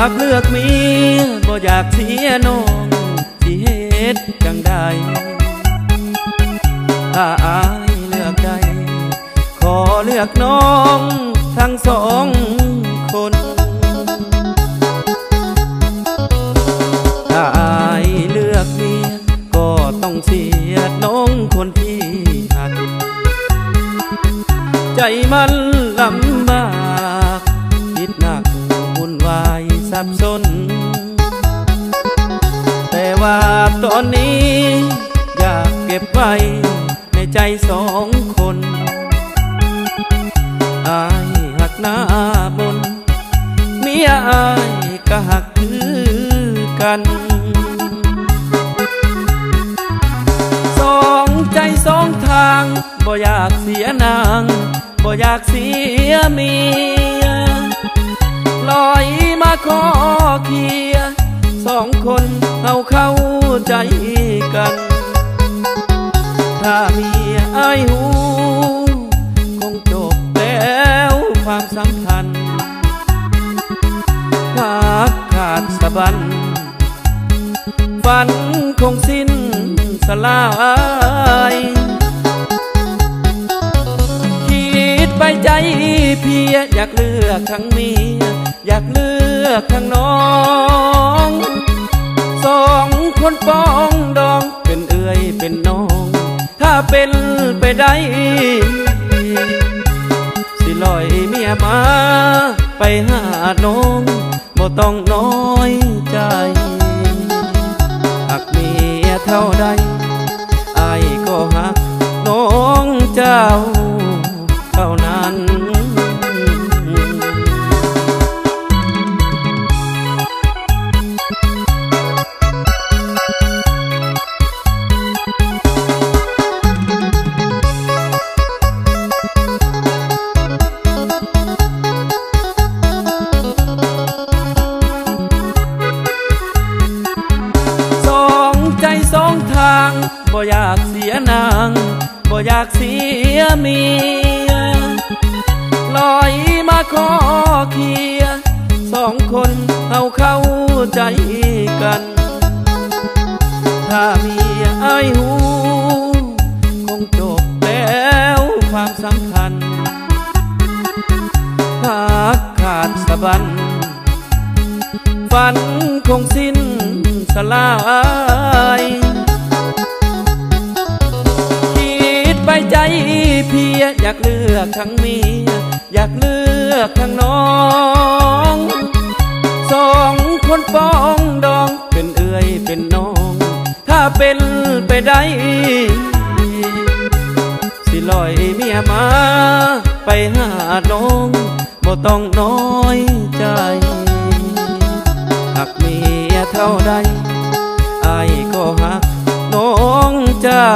ากเลือกเมียบ่อยากเสียน้องสิเฮ็ดจังใดถ้าอายเลือกได้ขอเลือกน้องทั้งสองคนถ้าอายเลือกเมียก็ต้องเสียน้องคนที่หักใจมันลำบากคิดหนักวุ่นวายสับสนแต่ว่าตอนนี้อยากเก็บไว้ในใจสองคนอายหักหน้าบนเมียอายก็หักคือกันสองใจสองทางบ่อยากเสียนางบ่อยากเสียเมียลอยมาขอเคลียร์สองคนเอาเข้าใจกันถ้าเมียอายหูคงจบแล้วความสัมพันธ์หักขาดสะบั้นฝันคงสิ้นสลายคิดไปใจเพียอยากเลือกทั้งเมียอยากเลือกทั้งน้องสองคนป้องดองเป็นเอื้อยเป็นน้องถ้าเป็นไปได้สิลอยเมียมาไปหาน้องบ่ต้องน้อยใจหากเมียเท่าใดอายก็หักน้องเจ้าเท่านั้นบ่อยากเสียนางบ่อยากเสียเมียลอยมาขอเคลียร์สองคนเอาเข้าใจกันถ้าเมียอายหูคงจบแล้วความสัมพันธ์หักขาดสะบั้นฝันคงสิ้นสลายไปใจเพียอยากเลือกทั้งเมียอยากเลือกทั้งน้องสองคนป้องดองเป็นเอื้อยเป็นน้องถ้าเป็นไปได้สิลอยเมียมาไปหาน้องบ่ต้องน้อยใจหากเมียเท่าใดอายก็หักน้องเจ้า